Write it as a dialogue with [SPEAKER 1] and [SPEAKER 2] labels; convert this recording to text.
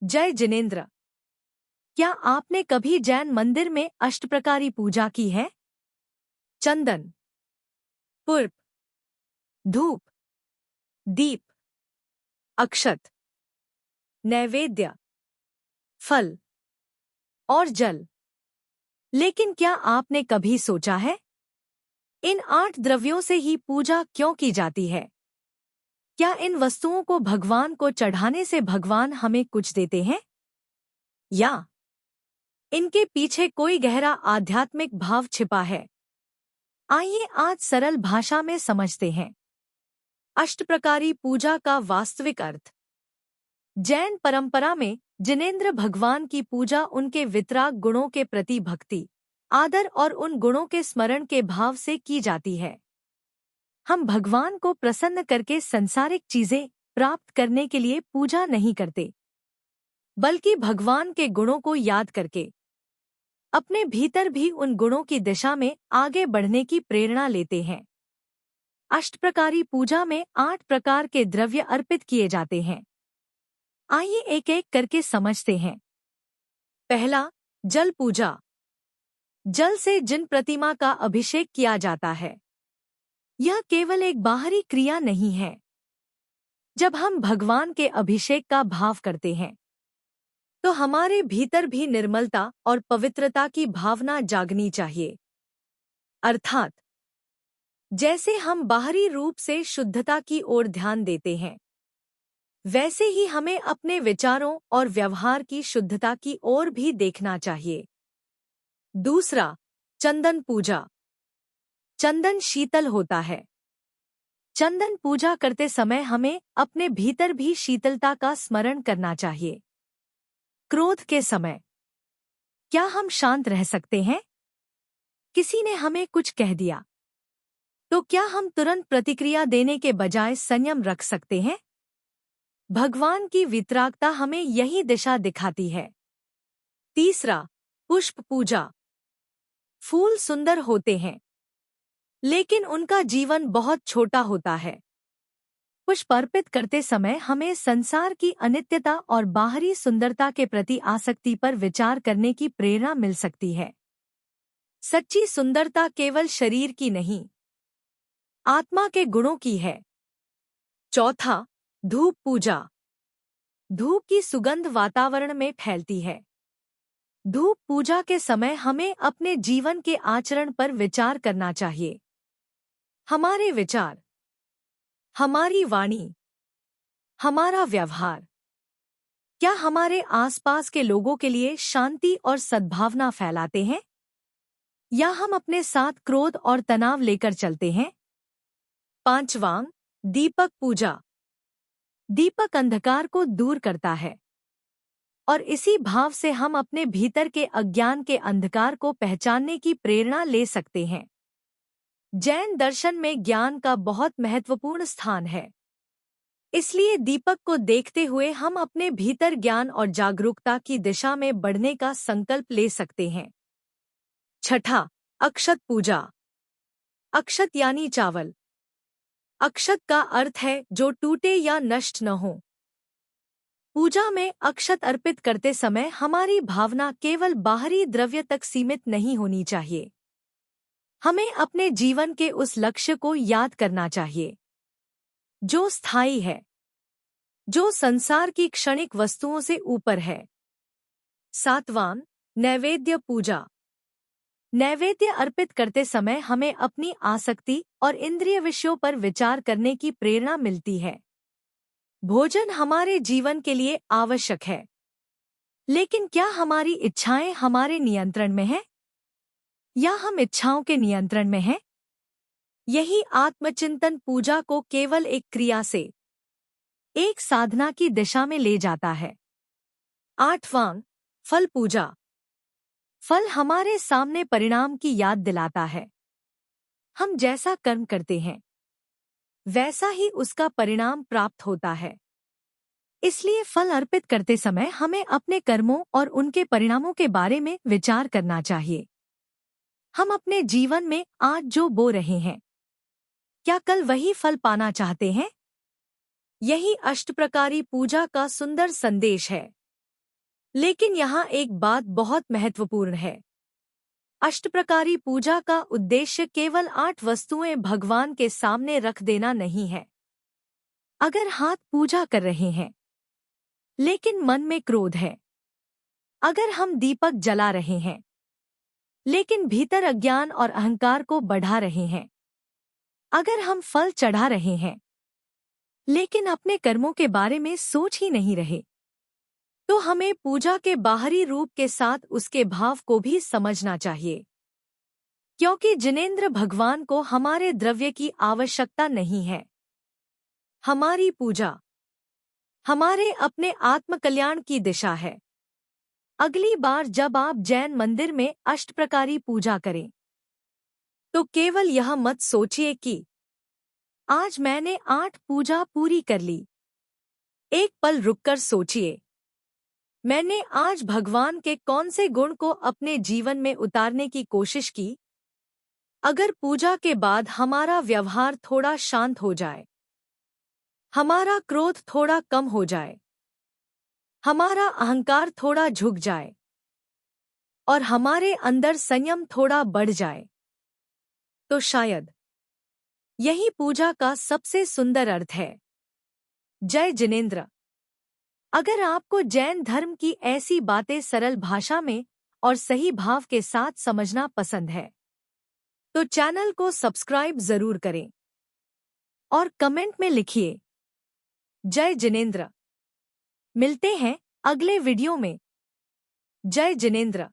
[SPEAKER 1] जय जिनेंद्र। क्या आपने कभी जैन मंदिर में अष्टप्रकारी पूजा की है? चंदन, पुष्प, धूप, दीप, अक्षत, नैवेद्य, फल और जल। लेकिन क्या आपने कभी सोचा है, इन 8 द्रव्यों से ही पूजा क्यों की जाती है? क्या इन वस्तुओं को भगवान को चढ़ाने से भगवान हमें कुछ देते हैं, या इनके पीछे कोई गहरा आध्यात्मिक भाव छिपा है? आइए आज सरल भाषा में समझते हैं अष्टप्रकारी पूजा का वास्तविक अर्थ। जैन परंपरा में जिनेंद्र भगवान की पूजा उनके वितराग गुणों के प्रति भक्ति, आदर और उन गुणों के स्मरण के भाव से की जाती है। हम भगवान को प्रसन्न करके सांसारिक चीजें प्राप्त करने के लिए पूजा नहीं करते, बल्कि भगवान के गुणों को याद करके अपने भीतर भी उन गुणों की दिशा में आगे बढ़ने की प्रेरणा लेते हैं। अष्टप्रकारी पूजा में 8 प्रकार के द्रव्य अर्पित किए जाते हैं। आइए एक एक करके समझते हैं। पहला, जल पूजा। जल से जिन प्रतिमा का अभिषेक किया जाता है, यह केवल एक बाहरी क्रिया नहीं है। जब हम भगवान के अभिषेक का भाव करते हैं, तो हमारे भीतर भी निर्मलता और पवित्रता की भावना जागनी चाहिए। अर्थात जैसे हम बाहरी रूप से शुद्धता की ओर ध्यान देते हैं, वैसे ही हमें अपने विचारों और व्यवहार की शुद्धता की ओर भी देखना चाहिए। दूसरा, चंदन पूजा। चंदन शीतल होता है। चंदन पूजा करते समय हमें अपने भीतर भी शीतलता का स्मरण करना चाहिए। क्रोध के समय क्या हम शांत रह सकते हैं? किसी ने हमें कुछ कह दिया, तो क्या हम तुरंत प्रतिक्रिया देने के बजाय संयम रख सकते हैं? भगवान की वितरागता हमें यही दिशा दिखाती है। तीसरा, पुष्प पूजा। फूल सुंदर होते हैं, लेकिन उनका जीवन बहुत छोटा होता है। पुष्प अर्पित करते समय हमें संसार की अनित्यता और बाहरी सुंदरता के प्रति आसक्ति पर विचार करने की प्रेरणा मिल सकती है। सच्ची सुंदरता केवल शरीर की नहीं, आत्मा के गुणों की है। चौथा, धूप पूजा। धूप की सुगंध वातावरण में फैलती है। धूप पूजा के समय हमें अपने जीवन के आचरण पर विचार करना चाहिए। हमारे विचार, हमारी वाणी, हमारा व्यवहार क्या हमारे आसपास के लोगों के लिए शांति और सद्भावना फैलाते हैं, या हम अपने साथ क्रोध और तनाव लेकर चलते हैं? पांचवां, दीपक पूजा। दीपक अंधकार को दूर करता है, और इसी भाव से हम अपने भीतर के अज्ञान के अंधकार को पहचानने की प्रेरणा ले सकते हैं। जैन दर्शन में ज्ञान का बहुत महत्वपूर्ण स्थान है। इसलिए दीपक को देखते हुए हम अपने भीतर ज्ञान और जागरूकता की दिशा में बढ़ने का संकल्प ले सकते हैं। छठा, अक्षत पूजा। अक्षत यानी चावल। अक्षत का अर्थ है जो टूटे या नष्ट न हो। पूजा में अक्षत अर्पित करते समय हमारी भावना केवल बाहरी द्रव्य तक सीमित नहीं होनी चाहिए। हमें अपने जीवन के उस लक्ष्य को याद करना चाहिए जो स्थायी है, जो संसार की क्षणिक वस्तुओं से ऊपर है। सातवां, नैवेद्य पूजा। नैवेद्य अर्पित करते समय हमें अपनी आसक्ति और इंद्रिय विषयों पर विचार करने की प्रेरणा मिलती है। भोजन हमारे जीवन के लिए आवश्यक है, लेकिन क्या हमारी इच्छाएं हमारे नियंत्रण में हैं, या हम इच्छाओं के नियंत्रण में हैं? यही आत्मचिंतन पूजा को केवल एक क्रिया से एक साधना की दिशा में ले जाता है। आठवां, फल पूजा। फल हमारे सामने परिणाम की याद दिलाता है। हम जैसा कर्म करते हैं, वैसा ही उसका परिणाम प्राप्त होता है। इसलिए फल अर्पित करते समय हमें अपने कर्मों और उनके परिणामों के बारे में विचार करना चाहिए। हम अपने जीवन में आज जो बो रहे हैं, क्या कल वही फल पाना चाहते हैं? यही अष्टप्रकारी पूजा का सुंदर संदेश है। लेकिन यहाँ एक बात बहुत महत्वपूर्ण है। अष्टप्रकारी पूजा का उद्देश्य केवल 8 वस्तुएं भगवान के सामने रख देना नहीं है। अगर हाथ पूजा कर रहे हैं लेकिन मन में क्रोध है, अगर हम दीपक जला रहे हैं लेकिन भीतर अज्ञान और अहंकार को बढ़ा रहे हैं, अगर हम फल चढ़ा रहे हैं लेकिन अपने कर्मों के बारे में सोच ही नहीं रहे, तो हमें पूजा के बाहरी रूप के साथ उसके भाव को भी समझना चाहिए। क्योंकि जिनेंद्र भगवान को हमारे द्रव्य की आवश्यकता नहीं है। हमारी पूजा हमारे अपने आत्मकल्याण की दिशा है। अगली बार जब आप जैन मंदिर में अष्टप्रकारी पूजा करें, तो केवल यह मत सोचिए कि आज मैंने 8 पूजा पूरी कर ली। एक पल रुककर सोचिए, मैंने आज भगवान के कौन से गुण को अपने जीवन में उतारने की कोशिश की। अगर पूजा के बाद हमारा व्यवहार थोड़ा शांत हो जाए, हमारा क्रोध थोड़ा कम हो जाए, हमारा अहंकार थोड़ा झुक जाए और हमारे अंदर संयम थोड़ा बढ़ जाए, तो शायद यही पूजा का सबसे सुंदर अर्थ है। जय जिनेंद्र। अगर आपको जैन धर्म की ऐसी बातें सरल भाषा में और सही भाव के साथ समझना पसंद है, तो चैनल को सब्सक्राइब जरूर करें और कमेंट में लिखिए जय जिनेंद्र। मिलते हैं अगले वीडियो में। जय जिनेंद्र।